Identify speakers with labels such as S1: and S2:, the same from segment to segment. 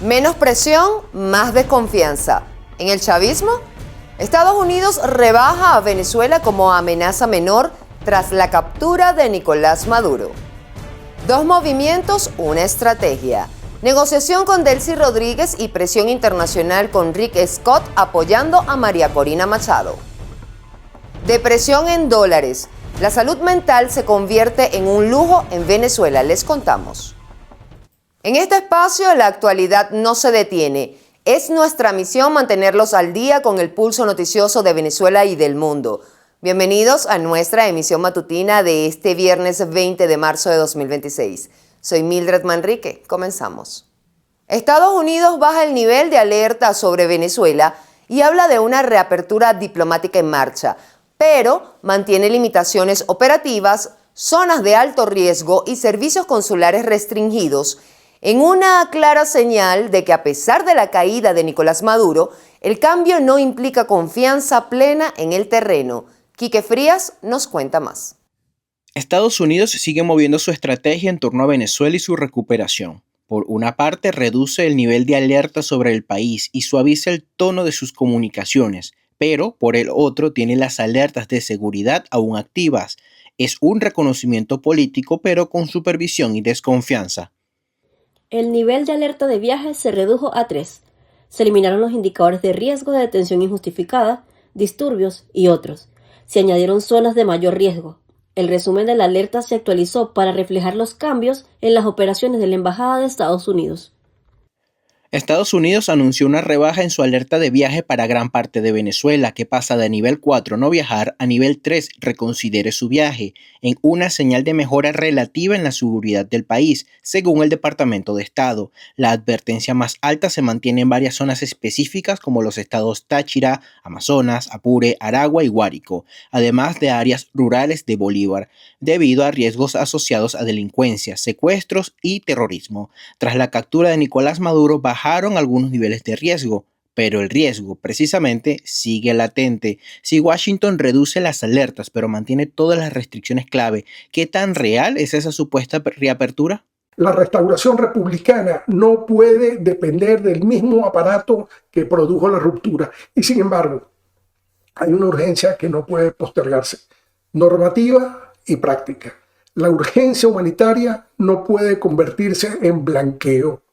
S1: Menos presión, más desconfianza. En el chavismo, Estados Unidos rebaja a Venezuela como amenaza menor tras la captura de Nicolás Maduro. Dos movimientos, una estrategia. Negociación con Delcy Rodríguez y presión internacional con Rick Scott apoyando a María Corina Machado. Depresión en dólares. La salud mental se convierte en un lujo en Venezuela, les contamos. En este espacio, la actualidad no se detiene. Es nuestra misión mantenerlos al día con el pulso noticioso de Venezuela y del mundo. Bienvenidos a nuestra emisión matutina de este viernes 20 de marzo de 2026. Soy Mildred Manrique. Comenzamos. Estados Unidos baja el nivel de alerta sobre Venezuela y habla de una reapertura diplomática en marcha, pero mantiene limitaciones operativas, zonas de alto riesgo y servicios consulares restringidos, en una clara señal de que a pesar de la caída de Nicolás Maduro, el cambio no implica confianza plena en el terreno. Quique Frías nos cuenta más.
S2: Estados Unidos sigue moviendo su estrategia en torno a Venezuela y su recuperación. Por una parte, reduce el nivel de alerta sobre el país y suaviza el tono de sus comunicaciones, pero por el otro tiene las alertas de seguridad aún activas. Es un reconocimiento político, pero con supervisión y desconfianza.
S3: El nivel de alerta de viajes se redujo a 3. Se eliminaron los indicadores de riesgo de detención injustificada, disturbios y otros. Se añadieron zonas de mayor riesgo. El resumen de la alerta se actualizó para reflejar los cambios en las operaciones de la Embajada de Estados Unidos.
S2: Estados Unidos anunció una rebaja en su alerta de viaje para gran parte de Venezuela, que pasa de nivel 4 no viajar a nivel 3 reconsidere su viaje, en una señal de mejora relativa en la seguridad del país, según el Departamento de Estado. La advertencia más alta se mantiene en varias zonas específicas como los estados Táchira, Amazonas, Apure, Aragua y Guárico, además de áreas rurales de Bolívar, debido a riesgos asociados a delincuencia, secuestros y terrorismo. Tras la captura de Nicolás Maduro, bajaron algunos niveles de riesgo, pero el riesgo, precisamente, sigue latente. Si Washington reduce las alertas, pero mantiene todas las restricciones clave, ¿qué tan real es esa supuesta reapertura?
S4: La restauración republicana no puede depender del mismo aparato que produjo la ruptura. Y sin embargo, hay una urgencia que no puede postergarse. Normativa y práctica. La urgencia humanitaria no puede convertirse en blanqueo.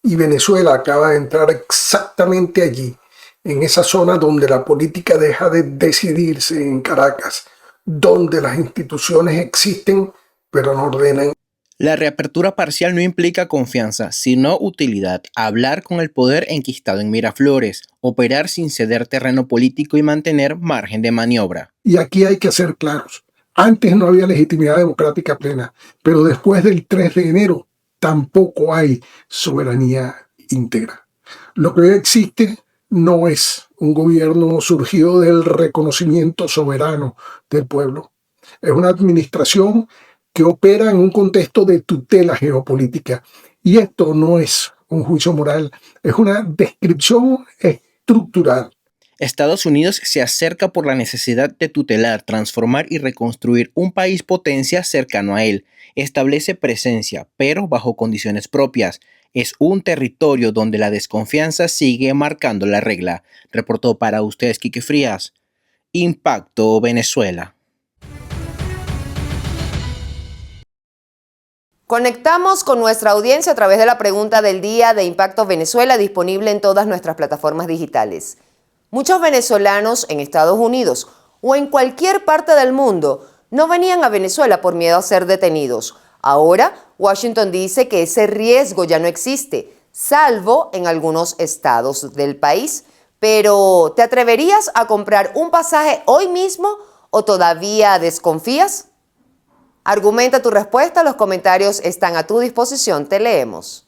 S4: Y Venezuela acaba de entrar exactamente allí, en esa zona donde la política deja de decidirse en Caracas, donde las instituciones existen, pero no ordenan.
S2: La reapertura parcial no implica confianza, sino utilidad. Hablar con el poder enquistado en Miraflores, operar sin ceder terreno político y mantener margen de maniobra.
S4: Y aquí hay que ser claros. Antes no había legitimidad democrática plena, pero después del 3 de enero tampoco hay soberanía íntegra. Lo que hoy existe no es un gobierno surgido del reconocimiento soberano del pueblo. Es una administración que opera en un contexto de tutela geopolítica. Y esto no es un juicio moral, es una descripción estructural.
S2: Estados Unidos se acerca por la necesidad de tutelar, transformar y reconstruir un país potencia cercano a él. Establece presencia, pero bajo condiciones propias. Es un territorio donde la desconfianza sigue marcando la regla. Reportó para ustedes Quique Frías. Impacto Venezuela.
S1: Conectamos con nuestra audiencia a través de la pregunta del día de Impacto Venezuela, disponible en todas nuestras plataformas digitales. Muchos venezolanos en Estados Unidos o en cualquier parte del mundo no venían a Venezuela por miedo a ser detenidos. Ahora, Washington dice que ese riesgo ya no existe, salvo en algunos estados del país. Pero, ¿te atreverías a comprar un pasaje hoy mismo o todavía desconfías? Argumenta tu respuesta, los comentarios están a tu disposición, te leemos.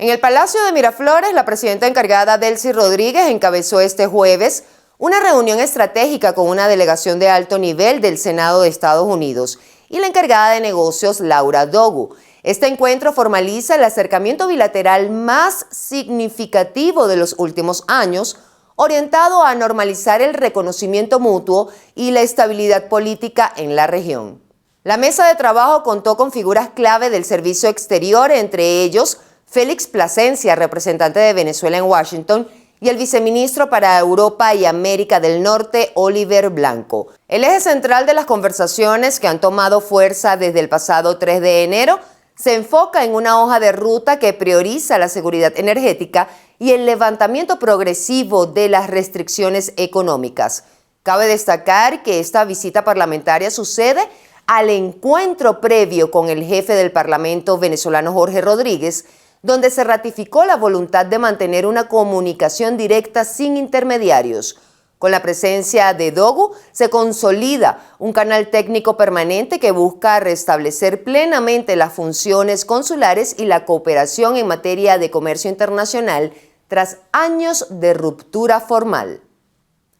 S1: En el Palacio de Miraflores, la presidenta encargada Delcy Rodríguez encabezó este jueves una reunión estratégica con una delegación de alto nivel del Senado de Estados Unidos y la encargada de negocios Laura Dogu. Este encuentro formaliza el acercamiento bilateral más significativo de los últimos años, orientado a normalizar el reconocimiento mutuo y la estabilidad política en la región. La mesa de trabajo contó con figuras clave del servicio exterior, entre ellos Félix Plasencia, representante de Venezuela en Washington, y el viceministro para Europa y América del Norte, Oliver Blanco. El eje central de las conversaciones, que han tomado fuerza desde el pasado 3 de enero, se enfoca en una hoja de ruta que prioriza la seguridad energética y el levantamiento progresivo de las restricciones económicas. Cabe destacar que esta visita parlamentaria sucede al encuentro previo con el jefe del Parlamento venezolano, Jorge Rodríguez, donde se ratificó la voluntad de mantener una comunicación directa sin intermediarios. Con la presencia de Dogu se consolida un canal técnico permanente que busca restablecer plenamente las funciones consulares y la cooperación en materia de comercio internacional tras años de ruptura formal.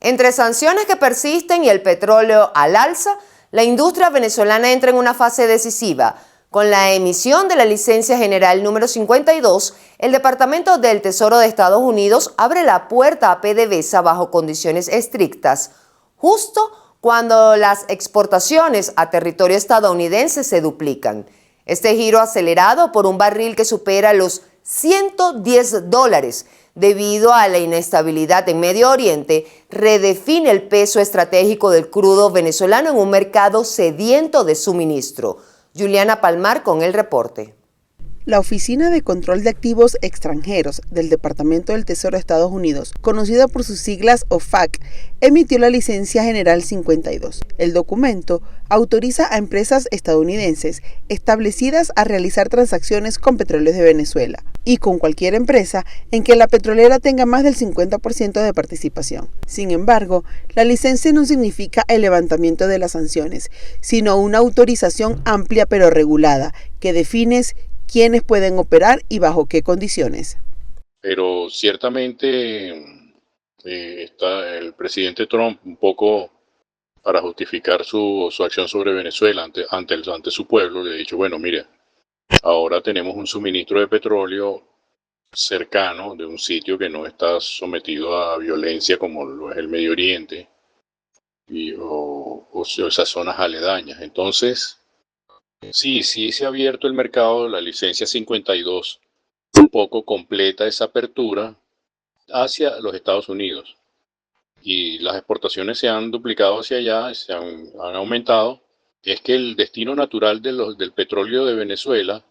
S1: Entre sanciones que persisten y el petróleo al alza, la industria venezolana entra en una fase decisiva. Con la emisión de la licencia general número 52, el Departamento del Tesoro de Estados Unidos abre la puerta a PDVSA bajo condiciones estrictas, justo cuando las exportaciones a territorio estadounidense se duplican. Este giro acelerado por un barril que supera los $110 debido a la inestabilidad en Medio Oriente, redefine el peso estratégico del crudo venezolano en un mercado sediento de suministro. Juliana Palmar con el reporte.
S5: La Oficina de Control de Activos Extranjeros del Departamento del Tesoro de Estados Unidos, conocida por sus siglas OFAC, emitió la licencia general 52. El documento autoriza a empresas estadounidenses establecidas a realizar transacciones con petróleos de Venezuela y con cualquier empresa en que la petrolera tenga más del 50% de participación. Sin embargo, la licencia no significa el levantamiento de las sanciones, sino una autorización amplia pero regulada que define quiénes pueden operar y bajo qué condiciones.
S6: Pero ciertamente está el presidente Trump un poco para justificar su acción sobre Venezuela ante su pueblo. Le ha dicho, bueno, mire, ahora tenemos un suministro de petróleo cercano de un sitio que no está sometido a violencia como lo es el Medio Oriente o esas zonas aledañas. Entonces, sí se ha abierto el mercado, la licencia 52 un poco completa esa apertura hacia los Estados Unidos y las exportaciones se han duplicado hacia allá, han aumentado. Es que el destino natural del petróleo de Venezuela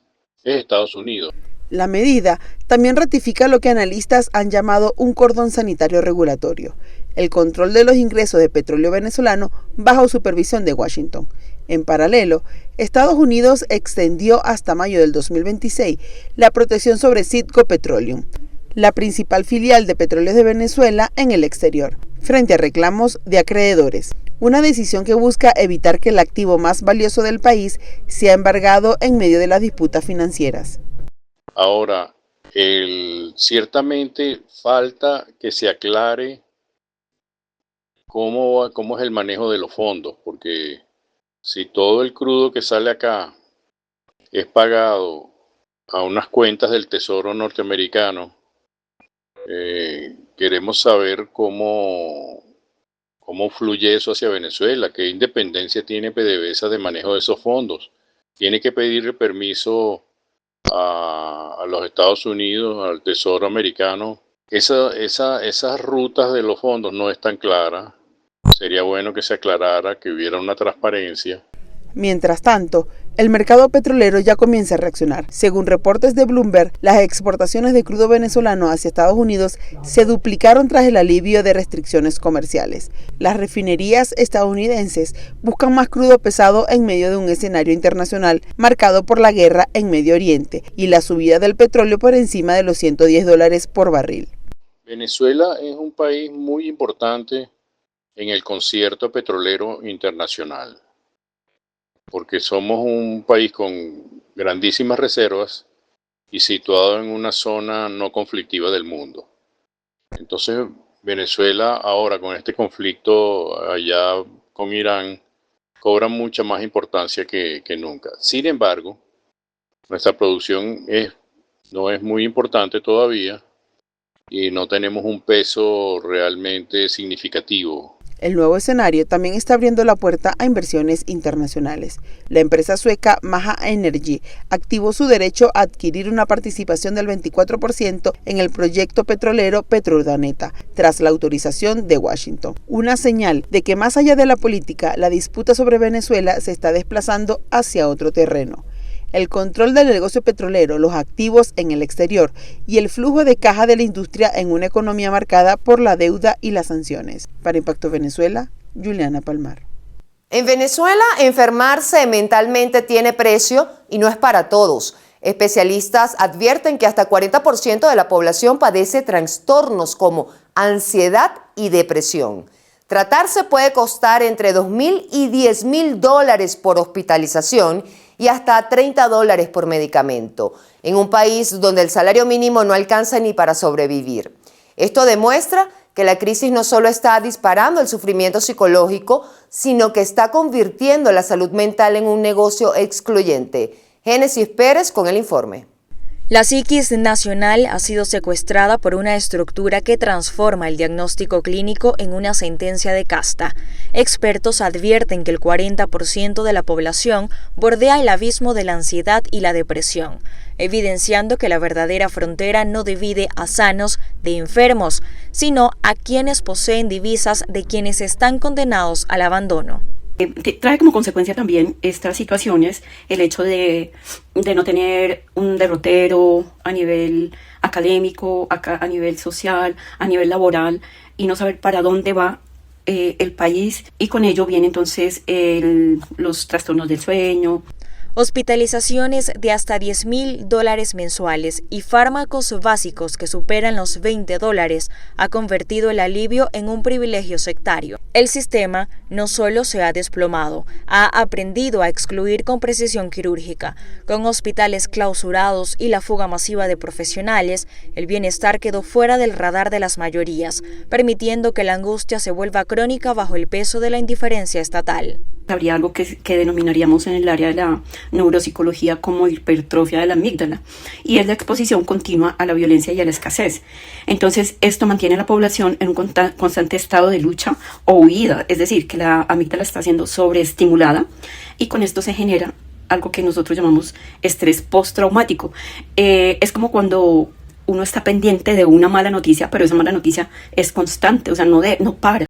S6: es Estados Unidos.
S5: La medida también ratifica lo que analistas han llamado un cordón sanitario regulatorio, el control de los ingresos de petróleo venezolano bajo supervisión de Washington. En paralelo, Estados Unidos extendió hasta mayo del 2026 la protección sobre Citgo Petroleum, la principal filial de Petróleos de Venezuela en el exterior, frente a reclamos de acreedores. Una decisión que busca evitar que el activo más valioso del país sea embargado en medio de las disputas financieras.
S6: Ahora, ciertamente falta que se aclare cómo es el manejo de los fondos, porque si todo el crudo que sale acá es pagado a unas cuentas del Tesoro norteamericano, queremos saber cómo fluye eso hacia Venezuela, qué independencia tiene PDVSA de manejo de esos fondos. Tiene que pedirle permiso a los Estados Unidos, al Tesoro americano. Esas rutas de los fondos no están claras. Sería bueno que se aclarara, que hubiera una transparencia.
S5: Mientras tanto, el mercado petrolero ya comienza a reaccionar. Según reportes de Bloomberg, las exportaciones de crudo venezolano hacia Estados Unidos se duplicaron tras el alivio de restricciones comerciales. Las refinerías estadounidenses buscan más crudo pesado en medio de un escenario internacional marcado por la guerra en Medio Oriente y la subida del petróleo por encima de los $110 por barril.
S6: Venezuela es un país muy importante en el concierto petrolero internacional, porque somos un país con grandísimas reservas y situado en una zona no conflictiva del mundo. Entonces, Venezuela ahora con este conflicto allá con Irán cobra mucha más importancia que nunca. Sin embargo, nuestra producción no es muy importante todavía y no tenemos un peso realmente significativo.
S5: El nuevo escenario también está abriendo la puerta a inversiones internacionales. La empresa sueca Maha Energy activó su derecho a adquirir una participación del 24% en el proyecto petrolero Petrourdaneta, tras la autorización de Washington. Una señal de que más allá de la política, la disputa sobre Venezuela se está desplazando hacia otro terreno. El control del negocio petrolero, los activos en el exterior y el flujo de caja de la industria en una economía marcada por la deuda y las sanciones. Para Impacto Venezuela, Juliana Palmar.
S1: En Venezuela, enfermarse mentalmente tiene precio y no es para todos. Especialistas advierten que hasta 40% de la población padece trastornos como ansiedad y depresión. Tratarse puede costar entre $2.000 y $10.000 por hospitalización y hasta $30 por medicamento, en un país donde el salario mínimo no alcanza ni para sobrevivir. Esto demuestra que la crisis no solo está disparando el sufrimiento psicológico, sino que está convirtiendo la salud mental en un negocio excluyente. Génesis Pérez con el informe.
S7: La psiquis nacional ha sido secuestrada por una estructura que transforma el diagnóstico clínico en una sentencia de casta. Expertos advierten que el 40% de la población bordea el abismo de la ansiedad y la depresión, evidenciando que la verdadera frontera no divide a sanos de enfermos, sino a quienes poseen divisas de quienes están condenados al abandono.
S8: Trae como consecuencia también estas situaciones el hecho de no tener un derrotero a nivel académico, a nivel social, a nivel laboral, y no saber para dónde va el país, y con ello viene entonces los trastornos del sueño.
S7: Hospitalizaciones de hasta $10.000 mensuales y fármacos básicos que superan los $20 ha convertido el alivio en un privilegio sectario. El sistema no solo se ha desplomado, ha aprendido a excluir con precisión quirúrgica. Con hospitales clausurados y la fuga masiva de profesionales, el bienestar quedó fuera del radar de las mayorías, permitiendo que la angustia se vuelva crónica bajo el peso de la indiferencia estatal.
S8: Habría algo que denominaríamos en el área de la neuropsicología como hipertrofia de la amígdala, y es la exposición continua a la violencia y a la escasez. Entonces, esto mantiene a la población en un constante estado de lucha o huida, es decir, que la amígdala está siendo sobreestimulada, y con esto se genera algo que nosotros llamamos estrés postraumático. Es como cuando uno está pendiente de una mala noticia, pero esa mala noticia es constante, o sea, no para.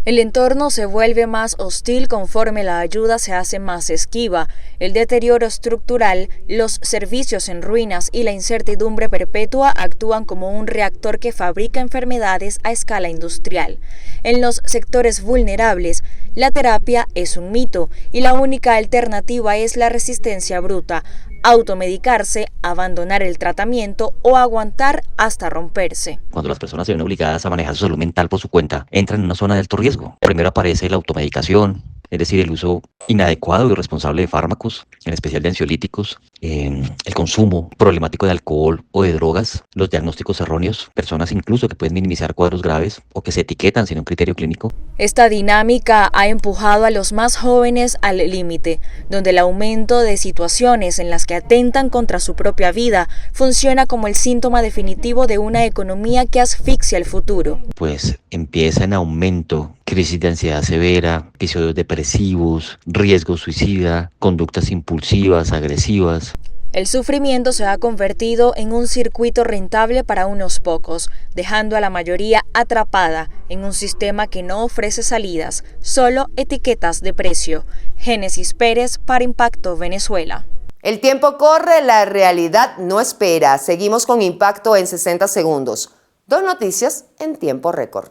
S7: El entorno se vuelve más hostil conforme la ayuda se hace más esquiva. El deterioro estructural, los servicios en ruinas y la incertidumbre perpetua actúan como un reactor que fabrica enfermedades a escala industrial. En los sectores vulnerables, la terapia es un mito y la única alternativa es la resistencia bruta, automedicarse, abandonar el tratamiento o aguantar hasta romperse.
S9: Cuando las personas se ven obligadas a manejar su salud mental por su cuenta, entran en una zona de alto riesgo. Primero aparece la automedicación, es decir, el uso inadecuado y irresponsable de fármacos, en especial de ansiolíticos, el consumo problemático de alcohol o de drogas, los diagnósticos erróneos, personas incluso que pueden minimizar cuadros graves o que se etiquetan sin un criterio clínico.
S7: Esta dinámica ha empujado a los más jóvenes al límite, donde el aumento de situaciones en las que atentan contra su propia vida funciona como el síntoma definitivo de una economía que asfixia el futuro.
S9: Pues empieza en aumento crisis de ansiedad severa, episodios depresivos, riesgo suicida, conductas impulsivas, agresivas.
S7: El sufrimiento se ha convertido en un circuito rentable para unos pocos, dejando a la mayoría atrapada en un sistema que no ofrece salidas, solo etiquetas de precio. Génesis Pérez para Impacto Venezuela.
S1: El tiempo corre, la realidad no espera. Seguimos con Impacto en 60 segundos. 2 noticias en tiempo récord.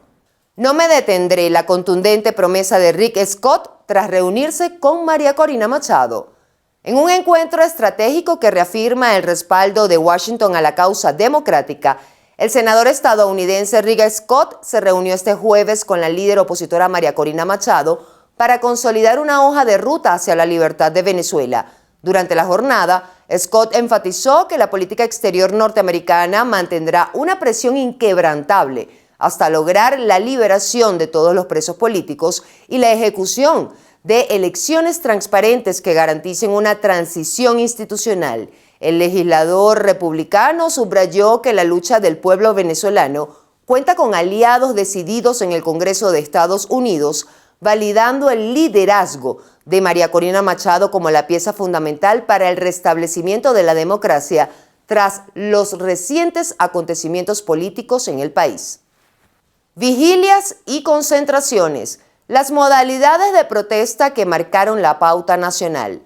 S1: No me detendré, la contundente promesa de Rick Scott tras reunirse con María Corina Machado. En un encuentro estratégico que reafirma el respaldo de Washington a la causa democrática, el senador estadounidense Rick Scott se reunió este jueves con la líder opositora María Corina Machado para consolidar una hoja de ruta hacia la libertad de Venezuela. Durante la jornada, Scott enfatizó que la política exterior norteamericana mantendrá una presión inquebrantable hasta lograr la liberación de todos los presos políticos y la ejecución de elecciones transparentes que garanticen una transición institucional. El legislador republicano subrayó que la lucha del pueblo venezolano cuenta con aliados decididos en el Congreso de Estados Unidos, validando el liderazgo de María Corina Machado como la pieza fundamental para el restablecimiento de la democracia tras los recientes acontecimientos políticos en el país. Vigilias y concentraciones, las modalidades de protesta que marcaron la pauta nacional.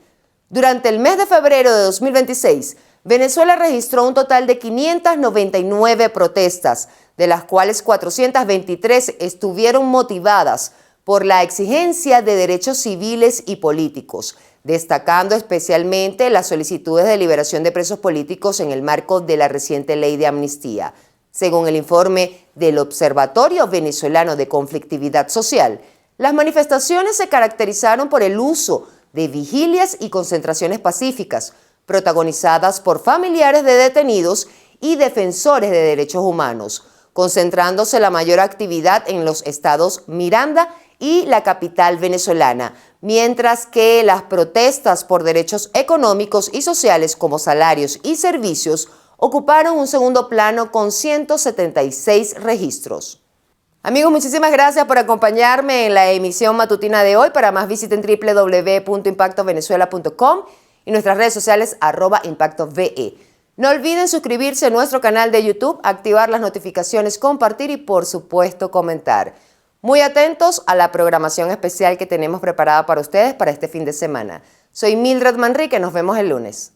S1: Durante el mes de febrero de 2026, Venezuela registró un total de 599 protestas, de las cuales 423 estuvieron motivadas por la exigencia de derechos civiles y políticos, destacando especialmente las solicitudes de liberación de presos políticos en el marco de la reciente ley de amnistía. Según el informe del Observatorio Venezolano de Conflictividad Social, las manifestaciones se caracterizaron por el uso de vigilias y concentraciones pacíficas, protagonizadas por familiares de detenidos y defensores de derechos humanos, concentrándose la mayor actividad en los estados Miranda y la capital venezolana, mientras que las protestas por derechos económicos y sociales como salarios y servicios ocuparon un segundo plano con 176 registros. Amigos, muchísimas gracias por acompañarme en la emisión matutina de hoy. Para más visiten www.impactovenezuela.com y nuestras redes sociales @ImpactoVE. No olviden suscribirse a nuestro canal de YouTube, activar las notificaciones, compartir y por supuesto comentar. Muy atentos a la programación especial que tenemos preparada para ustedes para este fin de semana. Soy Mildred Manrique, nos vemos el lunes.